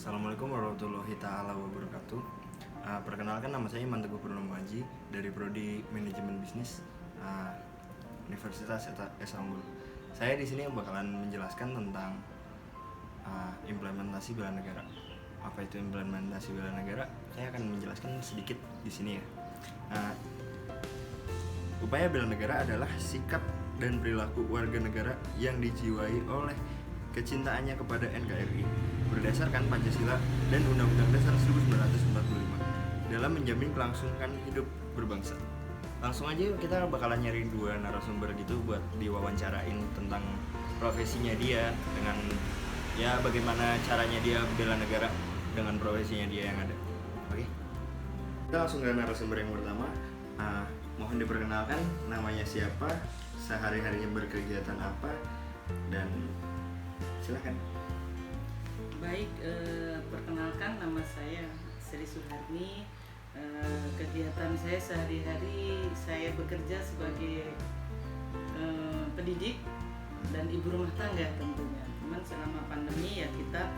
Assalamualaikum warahmatullahi taala wabarakatuh. Perkenalkan, nama saya Iman Teguh Purnomo Aji dari Prodi Manajemen Bisnis Universitas Esa Unggul. Saya di sini bakalan menjelaskan tentang implementasi bela negara. Apa itu implementasi bela negara? Saya akan menjelaskan sedikit di sini ya. Upaya bela negara adalah sikap dan perilaku warga negara yang dijiwai oleh kecintaannya kepada NKRI berdasarkan Pancasila dan Undang-Undang Dasar 1945 dalam menjamin kelangsungan hidup berbangsa. Langsung aja kita bakalan nyari dua narasumber gitu buat diwawancarain tentang profesinya dia dengan ya bagaimana caranya dia bela negara dengan profesinya dia yang ada. Oke. Kita langsung ke narasumber yang pertama. Mohon diperkenalkan namanya siapa, sehari-harinya berkegiatan apa, dan silakan. Baik, perkenalkan nama saya Sri Suharni. Kegiatan saya sehari-hari saya bekerja sebagai pendidik dan ibu rumah tangga tentunya. Cuman selama pandemi ya kita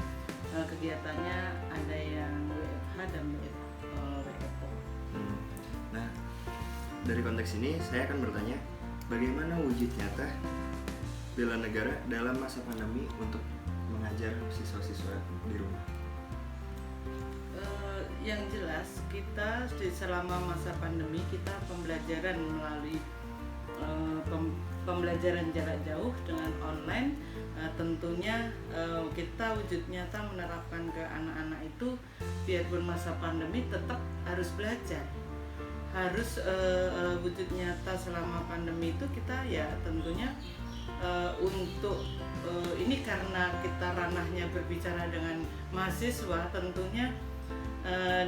kegiatannya ada yang WFH dan WFO. Nah, dari konteks ini saya akan bertanya, bagaimana wujud nyata bela negara dalam masa pandemi untuk mengajar siswa-siswa di rumah? Yang jelas kita selama masa pandemi kita pembelajaran melalui pembelajaran jarak jauh dengan online. Tentunya kita wujud nyata menerapkan ke anak-anak itu biarpun masa pandemi tetap harus belajar. Harus wujud nyata selama pandemi itu kita ya tentunya untuk ini karena kita ranahnya berbicara dengan mahasiswa, tentunya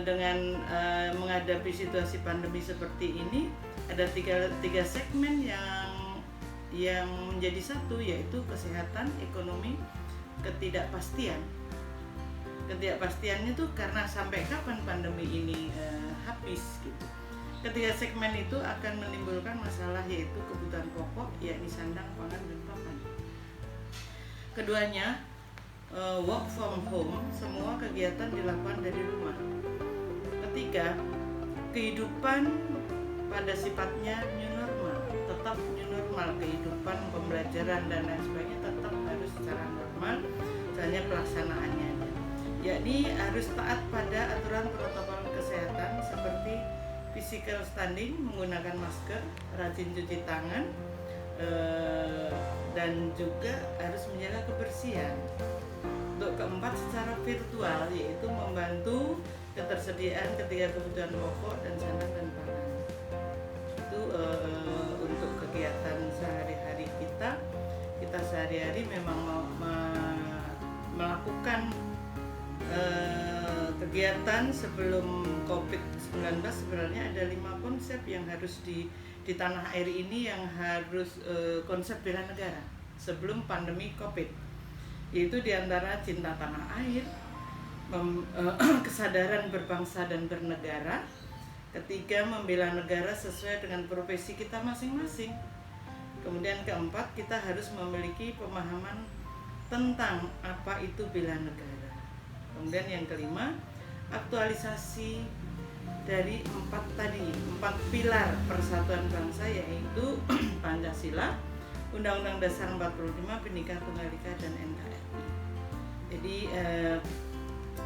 dengan menghadapi situasi pandemi seperti ini ada tiga segmen yang menjadi satu, yaitu kesehatan, ekonomi, ketidakpastian. Ketidakpastiannya tuh karena sampai kapan pandemi ini habis gitu. Ketiga segmen itu akan menimbulkan masalah, yaitu kebutuhan pokok, yakni sandang, pangan, dan papan. Keduanya work from home, semua kegiatan dilakukan dari rumah. Ketiga, kehidupan pada sifatnya new normal, tetap new normal, kehidupan pembelajaran dan lain sebagainya tetap harus secara normal, misalnya pelaksanaannya, yakni harus taat pada aturan protokol kesehatan seperti physical standing, menggunakan masker, rajin cuci tangan, dan juga harus menjaga kebersihan. Untuk keempat, secara virtual, yaitu membantu ketersediaan ketiga kebutuhan pokok dan sandang dan pangan. Itu untuk kegiatan sehari-hari kita sehari-hari memang melakukan kegiatan sebelum COVID-19. Sebenarnya ada 5 konsep yang harus di tanah air ini yang harus konsep bela negara sebelum pandemi COVID, yaitu diantara cinta tanah air, kesadaran berbangsa dan bernegara. Ketiga, membela negara sesuai dengan profesi kita masing-masing. Kemudian keempat, kita harus memiliki pemahaman tentang apa itu bela negara. Kemudian yang kelima, aktualisasi dari 4 pilar persatuan bangsa, yaitu Pancasila, Undang-Undang Dasar 45, Bhinneka Tunggal Ika, dan NKRI. Jadi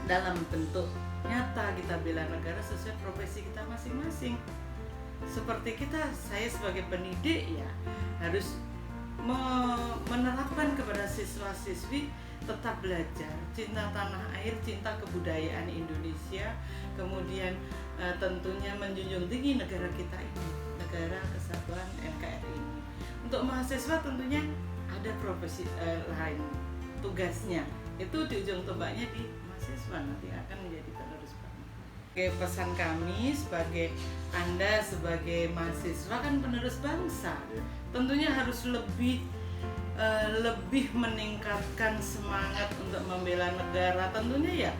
dalam bentuk nyata kita bela negara sesuai profesi kita masing-masing. Seperti saya sebagai pendidik ya harus menerapkan kepada siswa-siswi tetap belajar, cinta tanah air, cinta kebudayaan Indonesia, kemudian tentunya menjunjung tinggi negara kita ini, negara kesatuan NKRI ini. Untuk mahasiswa tentunya ada profesi lain, tugasnya itu di ujung tombaknya di mahasiswa, nanti akan menjadi penerus bangsa. Oke, pesan kami sebagai Anda sebagai mahasiswa kan penerus bangsa, tentunya harus lebih meningkatkan semangat untuk membela negara. Tentunya ya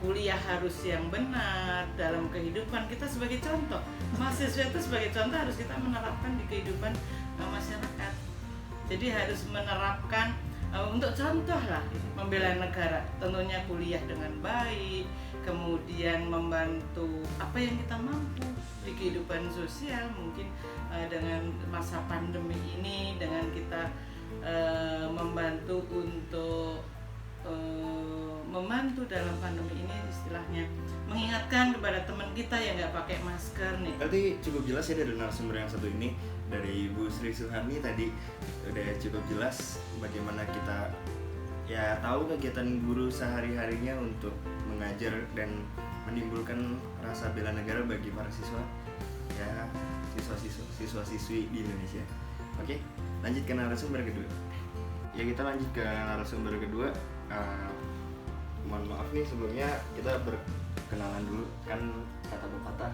kuliah harus yang benar dalam kehidupan kita sebagai contoh. Mahasiswa itu sebagai contoh harus kita menerapkan di kehidupan masyarakat. Jadi harus menerapkan Untuk contoh lah membela negara, tentunya kuliah dengan baik, kemudian membantu apa yang kita mampu di kehidupan sosial, mungkin dengan masa pandemi ini, dengan kita membantu untuk membantu dalam pandemi ini, istilahnya mengingatkan kepada teman kita yang nggak pakai masker nih. Berarti cukup jelas ya dari narasumber yang satu ini, dari Ibu Sri Suharni tadi udah cukup jelas bagaimana kita ya tahu kegiatan guru sehari-harinya untuk mengajar dan menimbulkan rasa bela negara bagi para siswa ya, siswa-siswi di Indonesia. Oke, lanjut ke narasumber kedua. Ya kita lanjut ke narasumber kedua. Mohon maaf nih sebelumnya kita berkenalan dulu, kan kata pepatah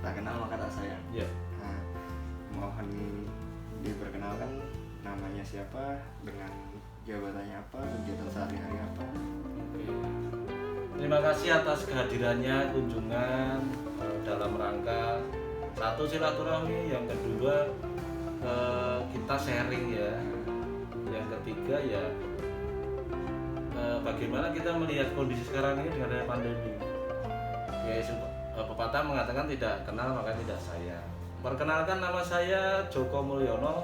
tak kenal maka tak sayang. Ya. Nah, mohon diperkenalkan namanya siapa, dengan jabatannya apa, kegiatan sehari-hari apa. Terima kasih atas kehadirannya kunjungan dalam rangka satu silaturahmi, yang kedua kita sharing ya, yang ketiga ya bagaimana kita melihat kondisi sekarang ini dengan adanya pandemi. Ya, pepatah mengatakan tidak kenal maka tidak sayang. Perkenalkan, nama saya Joko Mulyono.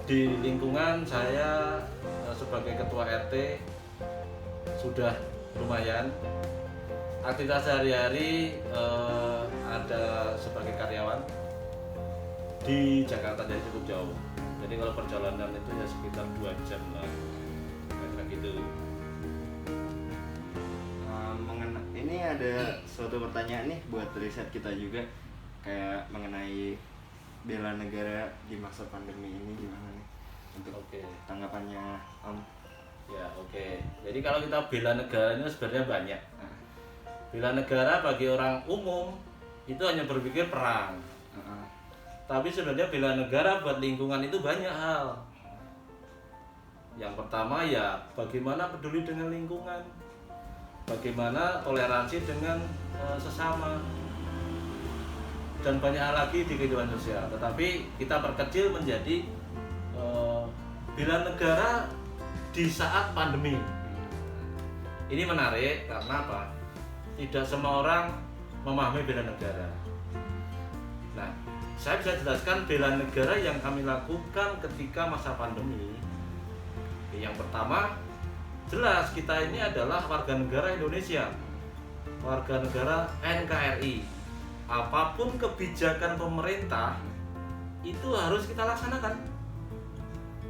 Di lingkungan saya sebagai ketua RT sudah lumayan. Aktivitas sehari-hari ada sebagai karyawan di Jakarta, jadi cukup jauh. Jadi kalau perjalanan itu ya sekitar 2 jam lah, kayak gitu. Ini ada suatu pertanyaan nih buat riset kita juga, kayak mengenai bela negara di masa pandemi ini gimana nih untuk tanggapannya Om? Ya oke. Jadi kalau kita bela negara ini sebenarnya banyak. Bela negara bagi orang umum itu hanya berpikir perang. Tapi sebenarnya bela negara buat lingkungan itu banyak hal. Yang pertama ya bagaimana peduli dengan lingkungan, bagaimana toleransi dengan sesama, dan banyak hal lagi di kehidupan sosial. Tetapi kita perkecil menjadi bela negara di saat pandemi. Ini menarik karena apa? Tidak semua orang memahami bela negara. Nah, saya bisa jelaskan bela negara yang kami lakukan ketika masa pandemi. Yang pertama, jelas kita ini adalah warga negara Indonesia, warga negara NKRI. Apapun kebijakan pemerintah itu harus kita laksanakan.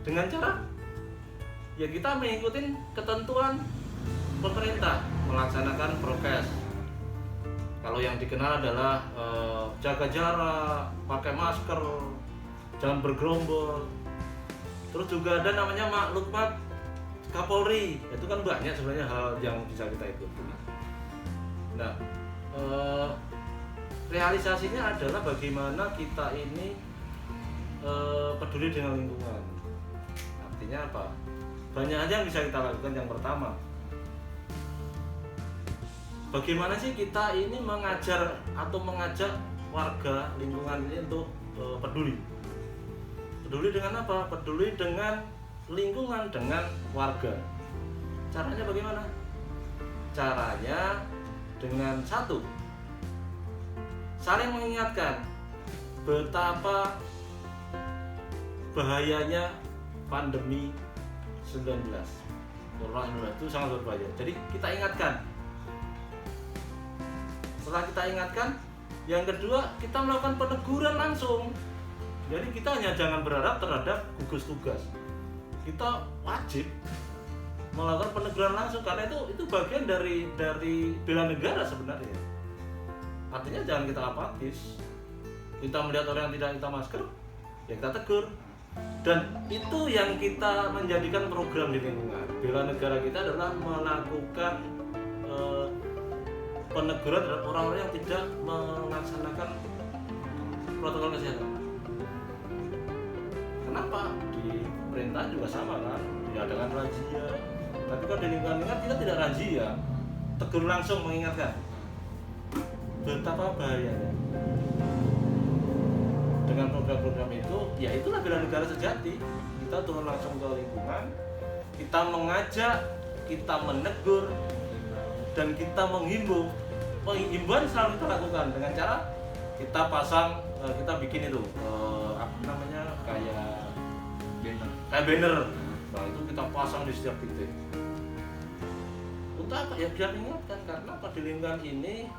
Dengan cara ya kita mengikuti ketentuan pemerintah, melaksanakan prokes. Kalau yang dikenal adalah jaga jarak, pakai masker, jangan bergerombol. Terus juga ada namanya maklumat Kapolri. Itu kan banyak sebenarnya hal yang bisa kita ikuti. Nah, realisasinya adalah bagaimana kita ini peduli dengan lingkungan. Artinya apa? Banyak aja yang bisa kita lakukan. Yang pertama, bagaimana sih kita ini mengajar atau mengajak warga lingkungan ini untuk peduli? Peduli dengan apa? Peduli dengan lingkungan, dengan warga. Caranya bagaimana? Caranya dengan satu, saling mengingatkan betapa bahayanya pandemi 19. Corona 19 itu sangat berbahaya. Jadi kita ingatkan. Setelah kita ingatkan, yang kedua kita melakukan peneguran langsung. Jadi kita hanya jangan berharap terhadap gugus tugas. Kita wajib melakukan peneguran langsung karena itu bagian dari bela negara sebenarnya. Artinya jangan kita apatis. Kita melihat orang yang tidak kita masker, ya kita tegur. Dan itu yang kita menjadikan program di lingkungan. Bela negara kita adalah melakukan peneguran terhadap orang-orang yang tidak melaksanakan protokol kesehatan. Kenapa? Di pemerintahan juga sama kan, diadakan razia. Tapi kalau di lingkungan kita tidak razia, tegur langsung mengingatkan betapa bahayanya. dengan program-program itu, ya itulah bela negara sejati. Kita turun langsung ke lingkungan, kita mengajak, kita menegur, dan kita menghimbau. Himbauan selalu kita lakukan dengan cara kita pasang, kita bikin itu apa namanya, kayak banner. Nah itu kita pasang di setiap titik. Untuk apa? Ya biar mengingatkan, karena pada lingkungan ini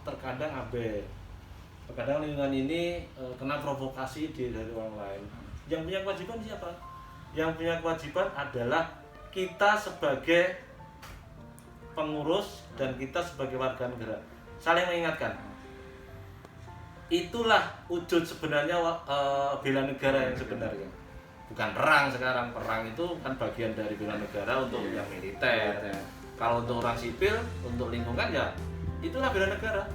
terkadang abe. Terkadang lingkungan ini kena provokasi dari orang lain. Yang punya kewajiban siapa? Yang punya kewajiban adalah kita sebagai pengurus dan kita sebagai warga negara. Saling mengingatkan. Itulah wujud sebenarnya bela negara yang sebenarnya. Bukan perang sekarang. Perang itu kan bagian dari bela negara untuk yang militer. Kalau untuk orang sipil, untuk lingkungan ya itulah bela negara.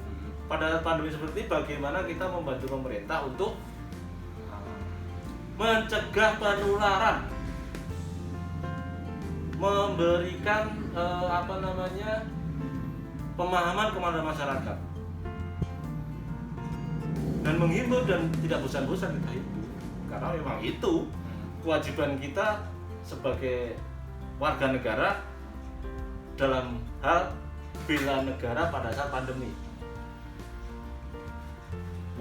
Pada pandemi seperti ini bagaimana kita membantu pemerintah untuk mencegah penularan, memberikan pemahaman kepada masyarakat, dan menghimbau dan tidak bosan-bosan kita himbau, karena memang itu kewajiban kita sebagai warga negara dalam hal bela negara pada saat pandemi.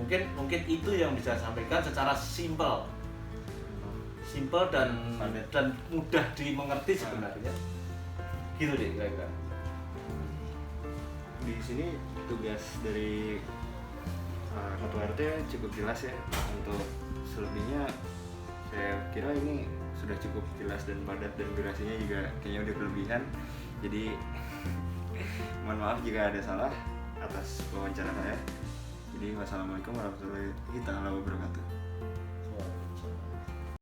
Mungkin itu yang bisa sampaikan secara simpel dan mudah dimengerti sebenarnya. Gitu deh kira-kira. Di sini tugas dari ketua RT cukup jelas ya. Untuk selebihnya saya kira ini sudah cukup jelas dan padat, dan durasinya juga kayaknya udah berlebihan. Jadi mohon maaf jika ada salah atas wawancara saya. Jadi wassalamualaikum warahmatullahi wabarakatuh.